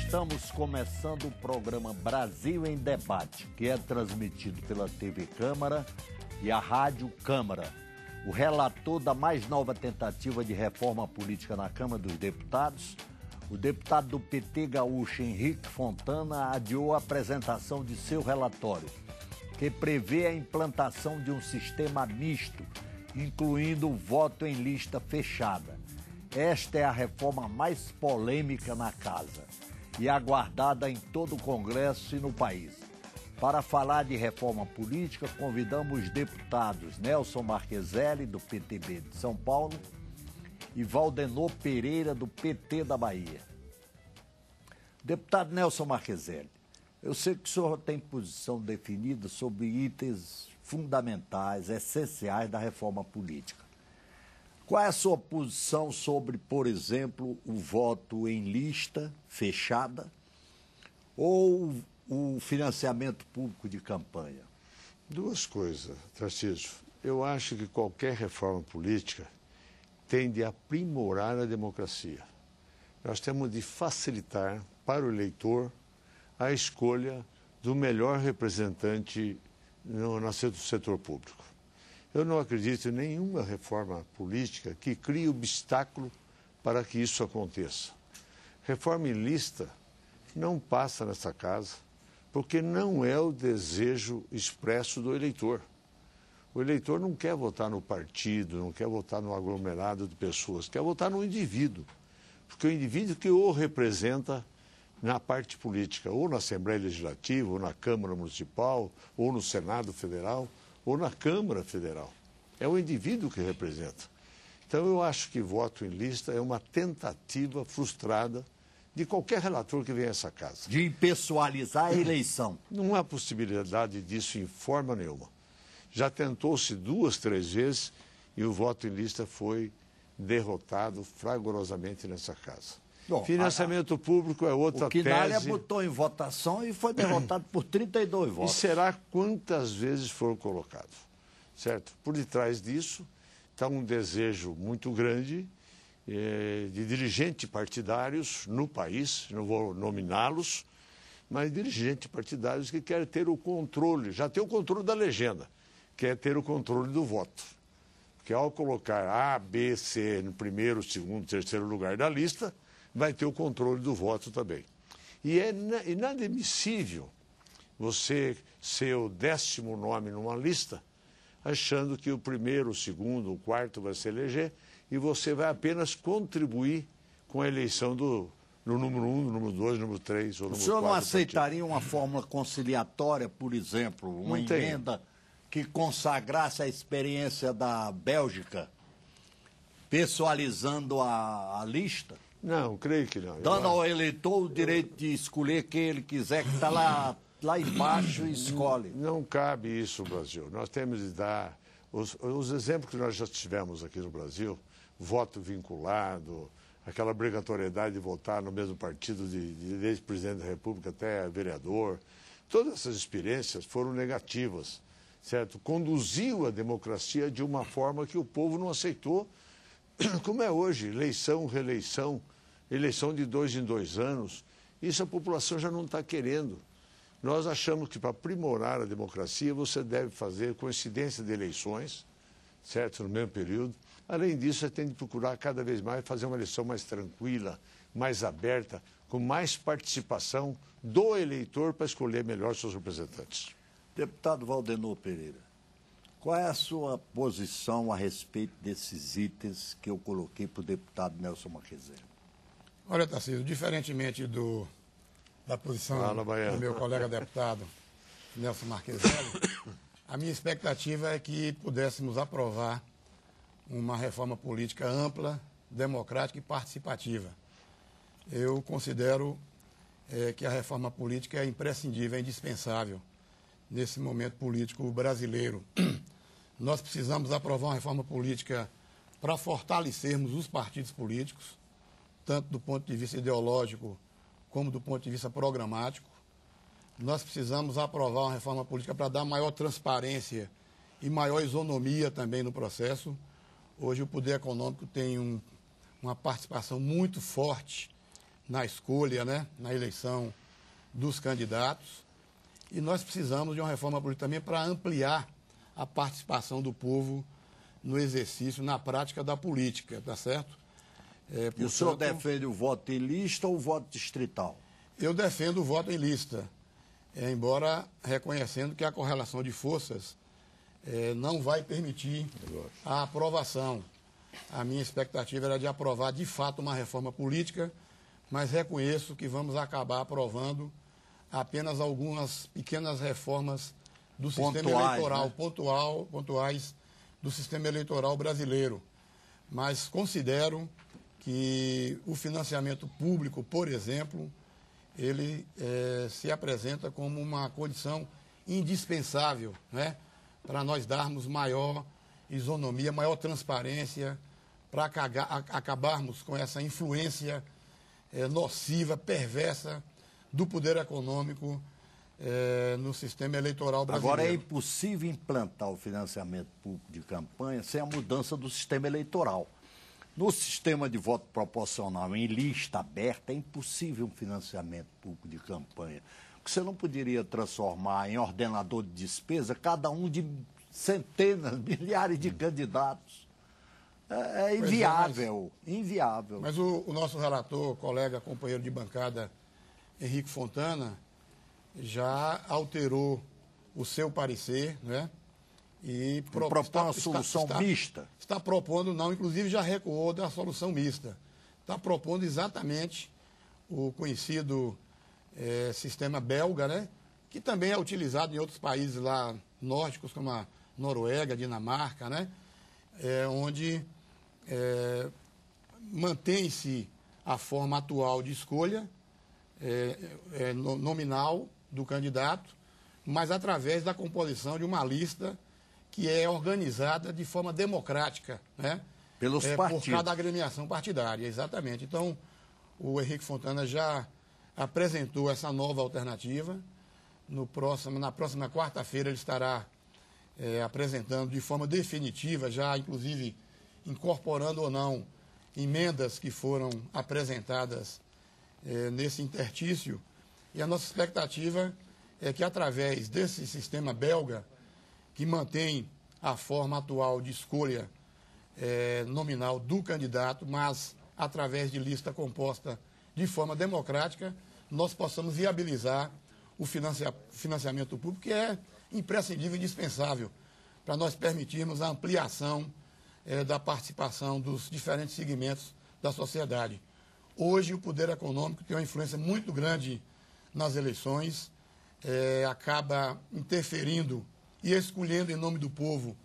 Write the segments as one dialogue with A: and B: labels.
A: Estamos começando o programa Brasil em Debate, que é transmitido pela TV Câmara e a Rádio Câmara. O relator da mais nova tentativa de reforma política na Câmara dos Deputados, o deputado do PT gaúcho Henrique Fontana, adiou a apresentação de seu relatório, que prevê a implantação de um sistema misto, incluindo o voto em lista fechada. Esta é a reforma mais polêmica na casa e aguardada em todo o Congresso e no país. Para falar de reforma política, convidamos os deputados Nelson Marqueselli, do PTB de São Paulo, e Valdenor Pereira, do PT da Bahia. Deputado Nelson Marqueselli, eu sei que o senhor tem posição definida sobre itens fundamentais, essenciais da reforma política. Qual é a sua posição sobre, por exemplo, o voto em lista fechada ou o financiamento público de campanha?
B: Duas coisas, Tarcísio. Eu acho que qualquer reforma política tende a aprimorar a democracia. Nós temos de facilitar para o eleitor a escolha do melhor representante no setor público. Eu não acredito em nenhuma reforma política que crie obstáculo para que isso aconteça. Reforma em lista não passa nessa casa, porque não é o desejo expresso do eleitor. O eleitor não quer votar no partido, não quer votar no aglomerado de pessoas, quer votar no indivíduo. Porque o indivíduo que o representa na parte política, ou na Assembleia Legislativa, ou na Câmara Municipal, ou no Senado Federal, ou na Câmara Federal. É o indivíduo que representa. Então, eu acho que voto em lista é uma tentativa frustrada de qualquer relator que venha a essa casa.
A: De impessoalizar a eleição.
B: Não há possibilidade disso em forma nenhuma. Já tentou-se 2, 3 vezes e o voto em lista foi derrotado fragorosamente nessa casa. Bom, financiamento público é outra tese. O
A: Quinalha botou em votação e foi derrotado por 32 votos.
B: E será quantas vezes foram colocados, certo? Por detrás disso está um desejo muito grande de dirigentes partidários no país, não vou nominá-los, mas dirigentes partidários que querem ter o controle, já tem o controle da legenda, quer ter o controle do voto. Porque ao colocar A, B, C no primeiro, segundo, terceiro lugar da lista, vai ter o controle do voto também. E é inadmissível você ser o 10º nome numa lista, achando que o primeiro, o segundo, o quarto vai se eleger, e você vai apenas contribuir com a eleição no número 1, no número 2, no número 3 ou no número 4.
A: O senhor não aceitaria uma fórmula conciliatória, por exemplo, uma emenda que consagrasse a experiência da Bélgica, pessoalizando a lista?
B: Não, creio que não.
A: Dando ao eleitor o direito de escolher quem ele quiser, que está lá embaixo e escolhe.
B: Não cabe isso no Brasil. Nós temos de dar os exemplos que nós já tivemos aqui no Brasil, voto vinculado, aquela obrigatoriedade de votar no mesmo partido desde presidente da República até vereador. Todas essas experiências foram negativas, certo? Conduziu a democracia de uma forma que o povo não aceitou, como é hoje, eleição, reeleição, eleição de 2 em 2 anos. Isso a população já não está querendo. Nós achamos que para aprimorar a democracia você deve fazer coincidência de eleições, certo? No mesmo período. Além disso, você tem de procurar cada vez mais fazer uma eleição mais tranquila, mais aberta, com mais participação do eleitor para escolher melhor seus representantes.
A: Deputado Valdenor Pereira, qual é a sua posição a respeito desses itens que eu coloquei para o deputado Nelson Marqueselli?
C: Olha, Tarcísio, diferentemente da posição do meu colega deputado Nelson Marqueselli, a minha expectativa é que pudéssemos aprovar uma reforma política ampla, democrática e participativa. Eu considero que a reforma política é imprescindível, é indispensável nesse momento político brasileiro. Nós precisamos aprovar uma reforma política para fortalecermos os partidos políticos, tanto do ponto de vista ideológico como do ponto de vista programático. Nós precisamos aprovar uma reforma política para dar maior transparência e maior isonomia também no processo. Hoje o poder econômico tem uma participação muito forte na escolha, né, na eleição dos candidatos. E nós precisamos de uma reforma política também para ampliar a participação do povo no exercício, na prática da política, tá certo?
A: E o senhor defende o voto em lista ou o voto distrital? Eu
C: defendo o voto em lista, embora reconhecendo que a correlação de forças não vai permitir a aprovação. A minha expectativa era de aprovar, de fato, uma reforma política, mas reconheço que vamos acabar aprovando apenas algumas pequenas reformas do sistema eleitoral, né? Pontuais do sistema eleitoral brasileiro. Mas considero que o financiamento público, por exemplo, ele se apresenta como uma condição indispensável, né, para nós darmos maior isonomia, maior transparência, para acabarmos com essa influência nociva, perversa do poder econômico no sistema eleitoral brasileiro.
A: Agora, é impossível implantar o financiamento público de campanha sem a mudança do sistema eleitoral. No sistema de voto proporcional, em lista aberta, é impossível um financiamento público de campanha. Você não poderia transformar em ordenador de despesa cada um de centenas, milhares de candidatos. É inviável, inviável.
C: Mas o nosso relator, colega, companheiro de bancada, Henrique Fontana, já alterou o seu parecer, né? E
A: propõe uma solução mista.
C: Está propondo, não, inclusive já recuou da solução mista. Está propondo exatamente o conhecido sistema belga, né? Que também é utilizado em outros países lá nórdicos, como a Noruega, Dinamarca, né? Onde mantém-se a forma atual de escolha nominal do candidato, mas através da composição de uma lista que é organizada de forma democrática, né?
A: Pelos partidos.
C: Por cada agremiação partidária, exatamente. Então, o Henrique Fontana já apresentou essa nova alternativa. Na próxima quarta-feira ele estará apresentando de forma definitiva, já inclusive incorporando ou não emendas que foram apresentadas nesse interstício. E a nossa expectativa é que, através desse sistema belga, que mantém a forma atual de escolha nominal do candidato, mas através de lista composta de forma democrática, nós possamos viabilizar o financiamento público, que é imprescindível e indispensável para nós permitirmos a ampliação da participação dos diferentes segmentos da sociedade. Hoje, o poder econômico tem uma influência muito grande nas eleições, acaba interferindo e escolhendo em nome do povo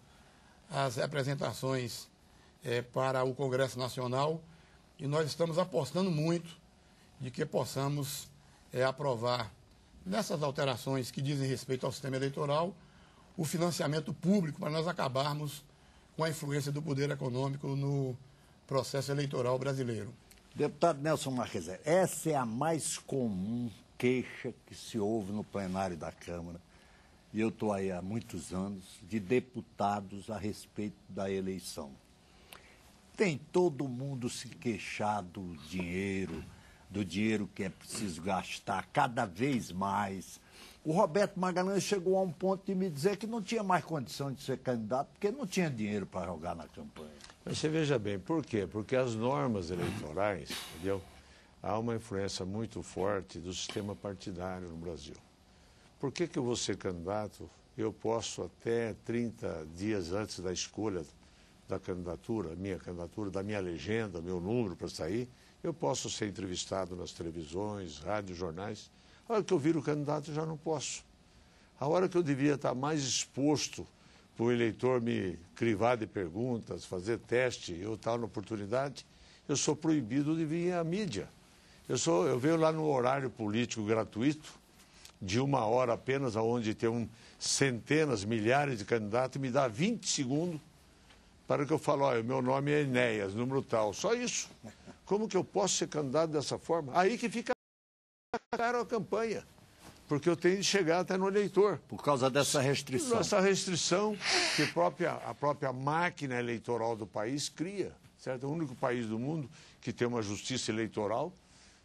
C: as representações para o Congresso Nacional, e nós estamos apostando muito de que possamos aprovar, nessas alterações que dizem respeito ao sistema eleitoral, o financiamento público para nós acabarmos com a influência do poder econômico no processo eleitoral brasileiro.
A: Deputado Nelson Marquezelle, essa é a mais comum queixa que se ouve no plenário da Câmara, e eu estou aí há muitos anos, de deputados a respeito da eleição. Tem todo mundo se queixar do dinheiro que é preciso gastar cada vez mais. O Roberto Magalhães chegou a um ponto de me dizer que não tinha mais condição de ser candidato, porque não tinha dinheiro para jogar na campanha.
B: Mas você veja bem, por quê? Porque as normas eleitorais, entendeu? Há uma influência muito forte do sistema partidário no Brasil. Por que eu vou ser candidato? Eu posso, até 30 dias antes da escolha da candidatura, da minha legenda, meu número para sair, eu posso ser entrevistado nas televisões, rádios, jornais. A hora que eu viro candidato, eu já não posso. A hora que eu devia estar mais exposto para o eleitor me crivar de perguntas, fazer teste, eu estar na oportunidade, eu sou proibido de vir à mídia. Eu venho lá no horário político gratuito, de 1 hora apenas, onde tem centenas, milhares de candidatos, e me dá 20 segundos para que eu fale, olha, meu nome é Enéas, número tal. Só isso. Como que eu posso ser candidato dessa forma? Aí que fica caro a campanha, porque eu tenho de chegar até no eleitor.
A: Por causa dessa restrição.
B: Essa restrição que a própria máquina eleitoral do país cria, certo? É o único país do mundo que tem uma justiça eleitoral,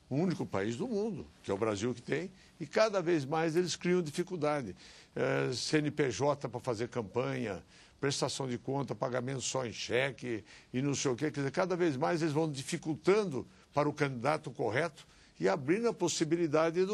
B: O único país do mundo, que é o Brasil que tem, e cada vez mais eles criam dificuldade. CNPJ para fazer campanha, prestação de conta, pagamento só em cheque e não sei o quê. Quer dizer, cada vez mais eles vão dificultando para o candidato correto e abrindo a possibilidade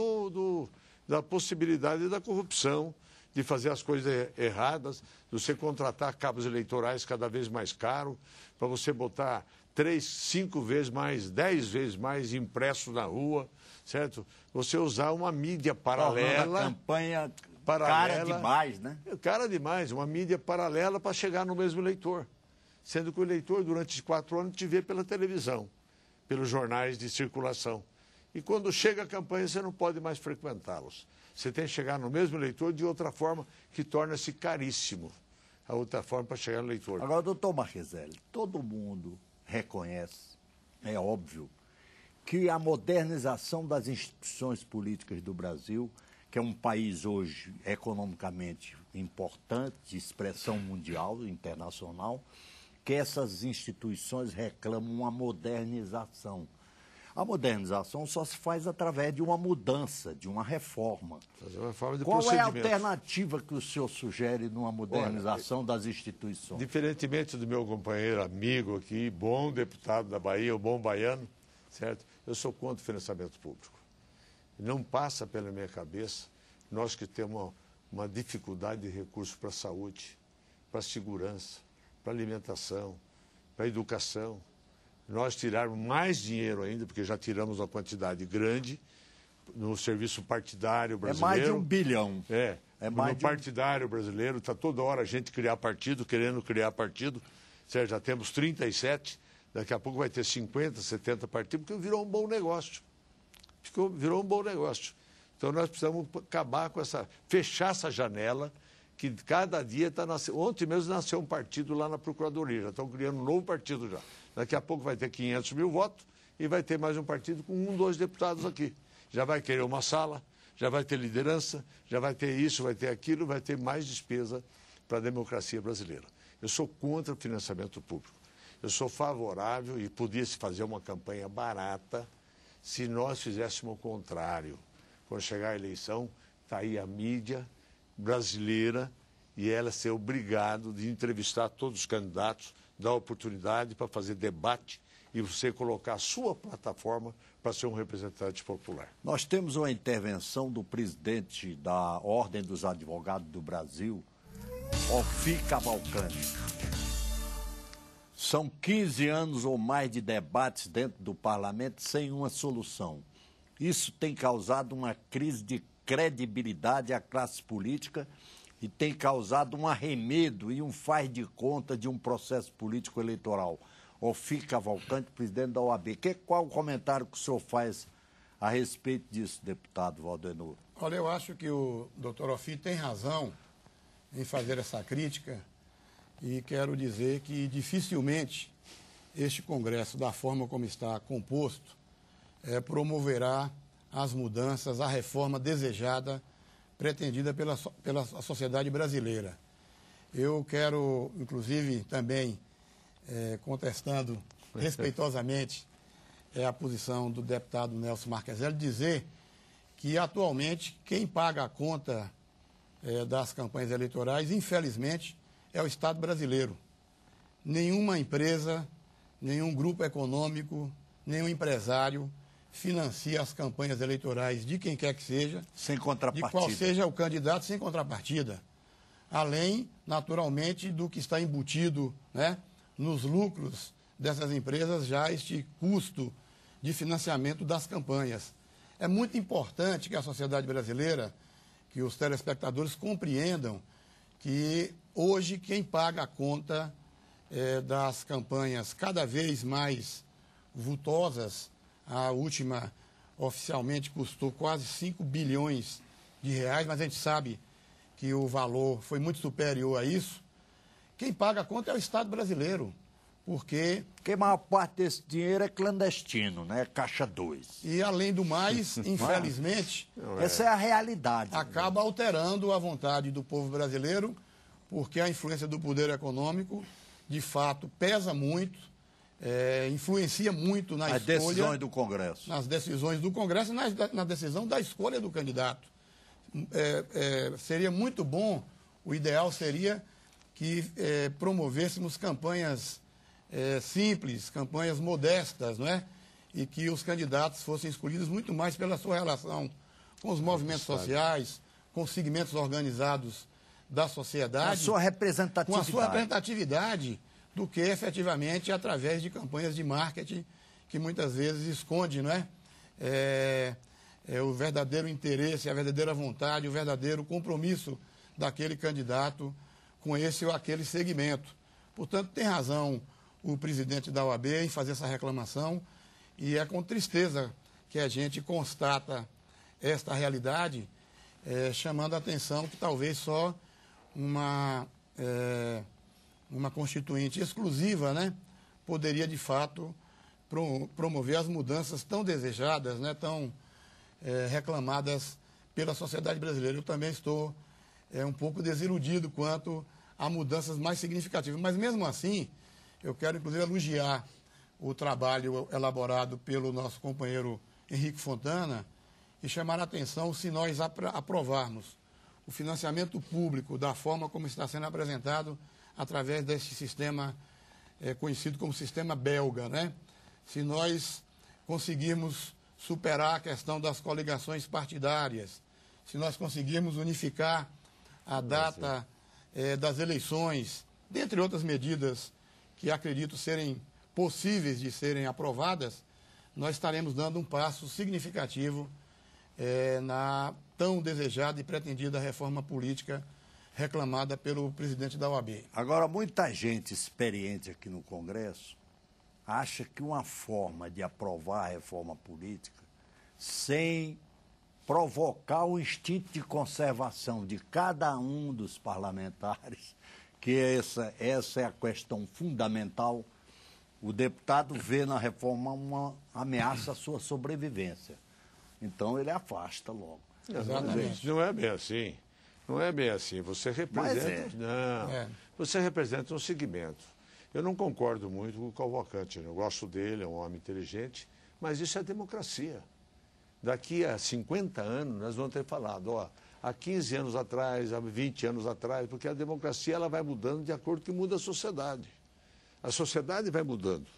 B: da corrupção, de fazer as coisas erradas, de você contratar cabos eleitorais cada vez mais caros, para você botar 3, 5 vezes mais, 10 vezes mais impresso na rua, certo? Você usar uma mídia paralela.
A: A campanha cara demais, né?
B: Cara demais, uma mídia paralela para chegar no mesmo eleitor. Sendo que o eleitor, durante 4 anos, te vê pela televisão, pelos jornais de circulação. E quando chega a campanha, você não pode mais frequentá-los. Você tem que chegar no mesmo eleitor de outra forma que torna-se caríssimo. A outra forma para chegar no eleitor.
A: Agora, doutor Marcheselli, todo mundo reconhece, é óbvio, que a modernização das instituições políticas do Brasil, que é um país hoje economicamente importante, de expressão mundial, internacional, que essas instituições reclamam uma modernização. A modernização só se faz através de uma mudança, de uma reforma.
B: Fazer uma reforma de
A: Qual é a alternativa que o senhor sugere numa modernização das instituições?
B: Diferentemente do meu companheiro, amigo aqui, bom deputado da Bahia, o bom baiano, certo? Eu sou contra o financiamento público. Não passa pela minha cabeça, nós que temos uma dificuldade de recursos para a saúde, para a segurança, para a alimentação, para a educação, nós tirarmos mais dinheiro ainda, porque já tiramos uma quantidade grande no serviço partidário brasileiro.
A: É mais de 1 bilhão.
B: No partidário brasileiro, está toda hora a gente criar partido, querendo criar partido. Certo? Já temos 37, daqui a pouco vai ter 50, 70 partidos, porque virou um bom negócio. Virou um bom negócio. Então nós precisamos acabar com fechar essa janela, que cada dia está nascendo. Ontem mesmo nasceu um partido lá na Procuradoria, já estão criando um novo partido já. Daqui a pouco vai ter 500 mil votos e vai ter mais um partido com 1, 2 deputados aqui. Já vai querer uma sala, já vai ter liderança, já vai ter isso, vai ter aquilo, vai ter mais despesa para a democracia brasileira. Eu sou contra o financiamento público. Eu sou favorável e podia-se fazer uma campanha barata se nós fizéssemos o contrário. Quando chegar a eleição, está aí a mídia brasileira e ela ser obrigada de entrevistar todos os candidatos, dar oportunidade para fazer debate e você colocar a sua plataforma para ser um representante popular.
A: Nós temos uma intervenção do presidente da Ordem dos Advogados do Brasil, Ofi Cavalcante. São 15 anos ou mais de debates dentro do parlamento sem uma solução. Isso tem causado uma crise de credibilidade à classe política e tem causado um arremedo e um faz de conta de um processo político eleitoral. Ofi Cavalcante, presidente da OAB. Qual o comentário que o senhor faz a respeito disso, deputado Valdenor?
C: Olha, eu acho que o doutor Ofi tem razão em fazer essa crítica e quero dizer que dificilmente este Congresso, da forma como está composto, promoverá as mudanças, a reforma desejada, pretendida pela sociedade brasileira. Eu quero, inclusive, também, contestando respeitosamente a posição do deputado Nelson Marcheselli, dizer que, atualmente, quem paga a conta das campanhas eleitorais, infelizmente, é o Estado brasileiro. Nenhuma empresa, nenhum grupo econômico, nenhum empresário financia as campanhas eleitorais de quem quer que seja,
A: sem contrapartida,
C: de qual seja o candidato, sem contrapartida. Além, naturalmente, do que está embutido, né, nos lucros dessas empresas, já este custo de financiamento das campanhas. É muito importante que a sociedade brasileira, que os telespectadores compreendam que hoje quem paga a conta das campanhas cada vez mais vultosas, a última oficialmente custou quase 5 bilhões de reais, mas a gente sabe que o valor foi muito superior a isso. Quem paga a conta é o Estado brasileiro, porque
A: a maior parte desse dinheiro é clandestino, né? Caixa 2.
C: E, além do mais, infelizmente,
A: essa é a realidade.
C: Acaba alterando a vontade do povo brasileiro, porque a influência do poder econômico, de fato, pesa muito influencia muito na
A: As
C: escolha...
A: decisões do Congresso.
C: Nas decisões do Congresso e na decisão da escolha do candidato. Seria muito bom, o ideal seria que promovêssemos campanhas simples, campanhas modestas, não é? E que os candidatos fossem escolhidos muito mais pela sua relação com os movimentos sociais, com os segmentos organizados da sociedade.
A: Com a sua
C: representatividade, do que efetivamente através de campanhas de marketing que muitas vezes esconde, não é? O verdadeiro interesse, a verdadeira vontade, o verdadeiro compromisso daquele candidato com esse ou aquele segmento. Portanto, tem razão o presidente da OAB em fazer essa reclamação, e é com tristeza que a gente constata esta realidade, chamando a atenção que talvez só uma constituinte exclusiva, né, poderia, de fato, promover as mudanças tão desejadas, né, tão reclamadas pela sociedade brasileira. Eu também estou um pouco desiludido quanto a mudanças mais significativas. Mas, mesmo assim, eu quero, inclusive, elogiar o trabalho elaborado pelo nosso companheiro Henrique Fontana e chamar a atenção se nós aprovarmos o financiamento público da forma como está sendo apresentado através desse sistema conhecido como sistema belga, né? Se nós conseguirmos superar a questão das coligações partidárias, se nós conseguirmos unificar a data das eleições, dentre outras medidas que acredito serem possíveis de serem aprovadas, nós estaremos dando um passo significativo na tão desejada e pretendida reforma política reclamada pelo presidente da OAB.
A: Agora, muita gente experiente aqui no Congresso acha que uma forma de aprovar a reforma política sem provocar o instinto de conservação de cada um dos parlamentares, que essa é a questão fundamental, o deputado vê na reforma uma ameaça à sua sobrevivência. Então, ele afasta logo.
B: Exatamente. Não é bem assim. Não é bem assim. Você representa... Você representa um segmento. Eu não concordo muito com o Cavalcante. Eu gosto dele, é um homem inteligente, mas isso é democracia. Daqui a 50 anos, nós vamos ter falado, há 15 anos atrás, há 20 anos atrás, porque a democracia ela vai mudando de acordo com que muda a sociedade. A sociedade vai mudando.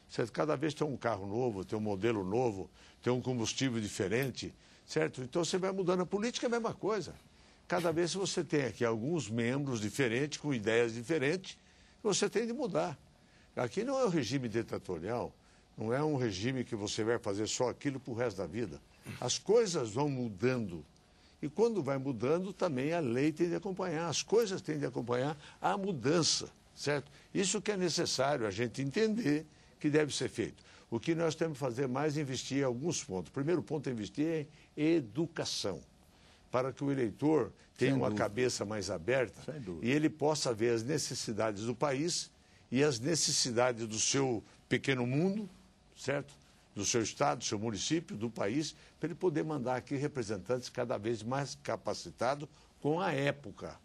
B: Certo? Cada vez tem um carro novo, tem um modelo novo, tem um combustível diferente, certo? Então você vai mudando. A política é a mesma coisa. Cada vez você tem aqui alguns membros diferentes, com ideias diferentes, você tem de mudar. Aqui não é um regime ditatorial, não é um regime que você vai fazer só aquilo para o resto da vida. As coisas vão mudando. E quando vai mudando, também a lei tem de acompanhar, as coisas têm de acompanhar a mudança, certo? Isso que é necessário a gente entender que deve ser feito. O que nós temos que fazer mais é investir em alguns pontos. O primeiro ponto é investir em educação, para que o eleitor tenha uma cabeça mais aberta e ele possa ver as necessidades do país e as necessidades do seu pequeno mundo, certo? Do seu estado, do seu município, do país, para ele poder mandar aqui representantes cada vez mais capacitados com a época.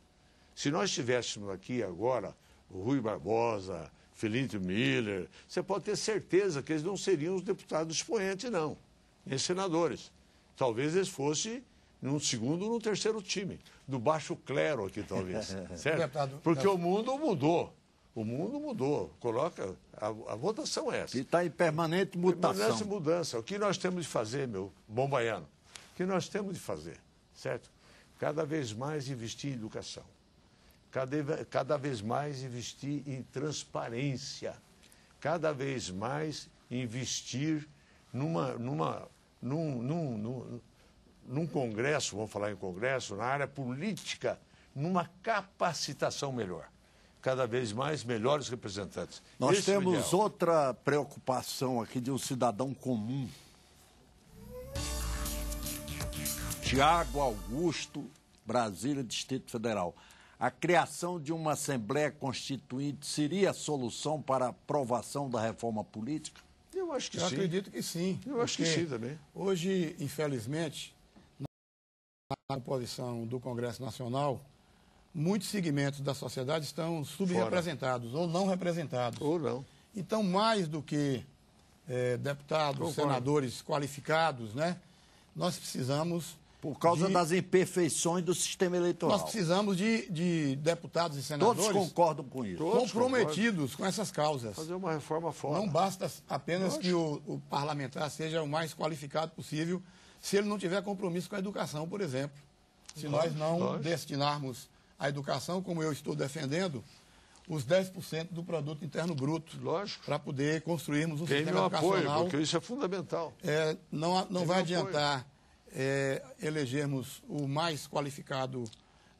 B: Se nós tivéssemos aqui agora o Rui Barbosa, Felipe Miller, você pode ter certeza que eles não seriam os deputados expoentes, não, nem senadores. Talvez eles fossem num segundo ou num terceiro time, do baixo clero aqui, talvez, certo? Porque o mundo mudou. O mundo mudou. Coloca, a votação é essa.
A: E está em permanente mutação.
B: Permanente mudança. O que nós temos de fazer, meu bom baiano? O que nós temos de fazer, certo? Cada vez mais investir em educação. Cada vez mais investir em transparência. Cada vez mais investir num congresso, vamos falar em congresso, na área política, numa capacitação melhor. Cada vez mais melhores representantes.
A: Nós temos outra preocupação aqui de um cidadão comum. Tiago Augusto, Brasília, Distrito Federal. A criação de uma Assembleia Constituinte seria a solução para a aprovação da reforma política?
B: Eu acho que sim.
C: Eu acredito que sim.
B: Eu acho que sim também.
C: Hoje, infelizmente, na composição do Congresso Nacional, muitos segmentos da sociedade estão subrepresentados ou não representados.
B: Ou não.
C: Então, mais do que deputados, senadores qualificados, né, nós precisamos...
A: Por causa das imperfeições do sistema eleitoral.
C: Nós precisamos de deputados e senadores...
A: Todos concordam com isso.
C: Comprometidos com essas causas.
B: Fazer uma reforma fora.
C: Não basta apenas que o parlamentar seja o mais qualificado possível, se ele não tiver compromisso com a educação, por exemplo. Se nós não destinarmos à educação, como eu estou defendendo, os 10% do produto interno bruto.
B: Lógico.
C: Para poder construirmos um
B: Tem
C: sistema
B: meu
C: educacional.
B: apoio, porque isso é fundamental.
C: Não vai adiantar elegermos o mais qualificado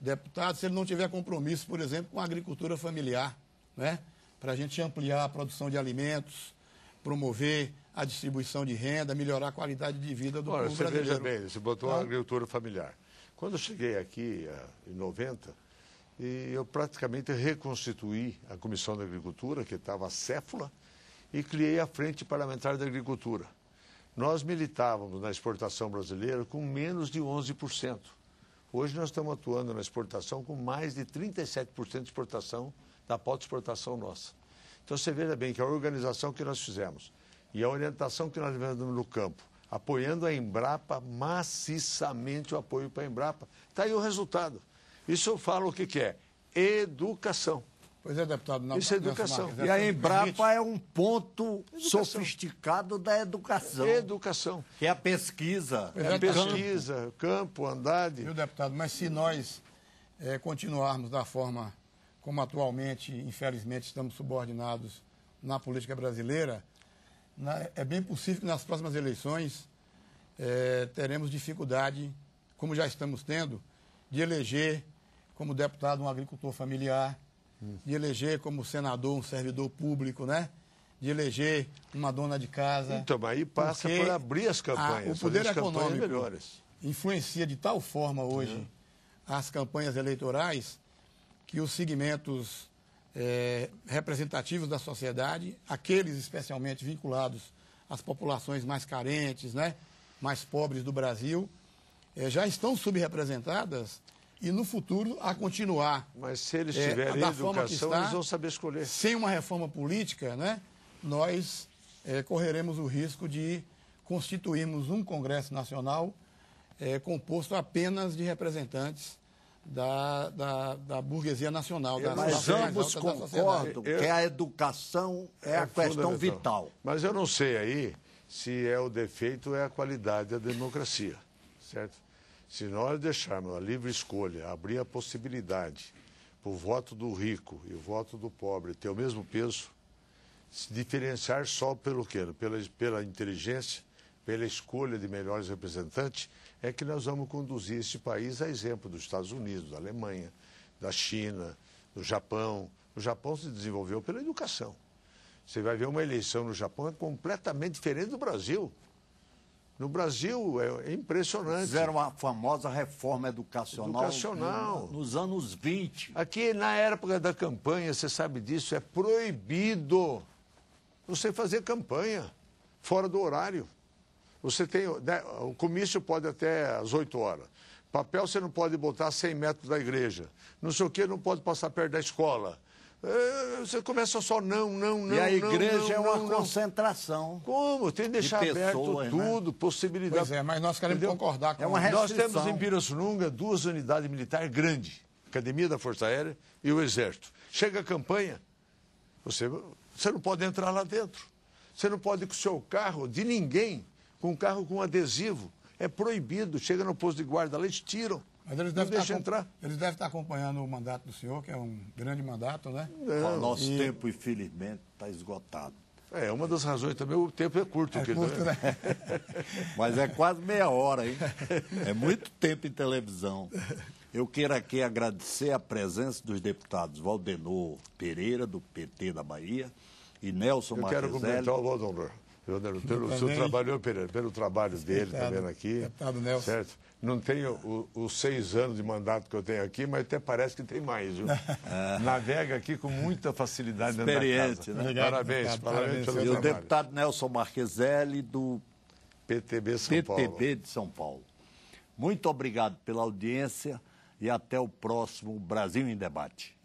C: deputado se ele não tiver compromisso, por exemplo, com a agricultura familiar, né? Para a gente ampliar a produção de alimentos, promover a distribuição de renda, melhorar a qualidade de vida do povo brasileiro.
B: Veja bem, você botou a agricultura familiar. Quando eu cheguei aqui em 90, eu praticamente reconstituí a Comissão da Agricultura, que estava acéfala, e criei a Frente Parlamentar da Agricultura. Nós militávamos na exportação brasileira com menos de 11%. Hoje nós estamos atuando na exportação com mais de 37% de exportação, da pauta de exportação nossa. Então você veja bem que a organização que nós fizemos e a orientação que nós tivemos no campo, apoiando a Embrapa, maciçamente o apoio para a Embrapa, está aí o resultado. Isso eu falo o que é? Educação.
C: Pois é, deputado.
B: Isso é educação.
A: E a Embrapa é um ponto sofisticado da educação.
B: Educação.
A: Que é a pesquisa.
B: Pesquisa, campo, andade.
C: Viu, deputado? Mas se nós continuarmos da forma como atualmente, infelizmente, estamos subordinados na política brasileira, é bem possível que nas próximas eleições teremos dificuldade, como já estamos tendo, de eleger como deputado um agricultor familiar, de eleger como senador um servidor público, né? De eleger uma dona de casa.
B: Então, aí passa por abrir as campanhas.
C: O poder econômico influencia de tal forma hoje as campanhas eleitorais que os segmentos representativos da sociedade, aqueles especialmente vinculados às populações mais carentes, né? Mais pobres do Brasil, já estão subrepresentadas. E no futuro, a continuar.
B: Mas se eles tiverem educação, eles vão saber escolher.
C: Sem uma reforma política, né, nós correremos o risco de constituirmos um Congresso Nacional composto apenas de representantes da burguesia nacional.
A: Mas ambos concordam que a educação é a questão vital.
B: Mas eu não sei aí se é o defeito ou é a qualidade da democracia, certo? Se nós deixarmos a livre escolha, abrir a possibilidade para o voto do rico e o voto do pobre ter o mesmo peso, se diferenciar só pelo quê? Pela inteligência, pela escolha de melhores representantes, é que nós vamos conduzir este país a exemplo dos Estados Unidos, da Alemanha, da China, do Japão. O Japão se desenvolveu pela educação. Você vai ver uma eleição no Japão é completamente diferente do Brasil. No Brasil é impressionante.
A: Fizeram a famosa reforma educacional. Nos anos 20.
B: Aqui, na época da campanha, você sabe disso, é proibido você fazer campanha fora do horário. Você tem, né, o comício pode até às 8 horas. Papel você não pode botar a 100 metros da igreja. Não sei o quê, não pode passar perto da escola. Você começa só não.
A: E a igreja é uma concentração.
B: Como? Tem que deixar aberto tudo, possibilidade.
C: Pois mas nós queremos concordar com
B: Nós temos em Pirassununga 2 unidades militares grandes, Academia da Força Aérea e o Exército. Chega a campanha, você não pode entrar lá dentro. Você não pode ir com o seu carro, de ninguém, com um carro com adesivo. É proibido. Chega no posto de guarda lá, eles tiram.
C: Mas eles devem estar acompanhando o mandato do senhor, que é um grande mandato, né?
A: O nosso tempo, infelizmente, está esgotado.
B: É uma das razões também, o tempo é curto.
C: Né?
A: Mas é quase meia hora, hein? É muito tempo em televisão. Eu quero aqui agradecer a presença dos deputados Valdenor Pereira, do PT da Bahia, e Nelson Marqueselli.
B: Eu quero comentar o Valdenor. Pelo seu trabalho, pelo trabalho dele, tá vendo aqui.
C: Deputado Nelson.
B: Certo? Não tenho os 6 anos de mandato que eu tenho aqui, mas até parece que tem mais, viu? Navega aqui com muita facilidade dentro da casa.
A: Né?
C: Obrigado,
B: parabéns pelo
A: e
B: trabalho.
A: O deputado Nelson Marqueselli, do
B: PTB
A: de São Paulo. Muito obrigado pela audiência e até o próximo Brasil em Debate.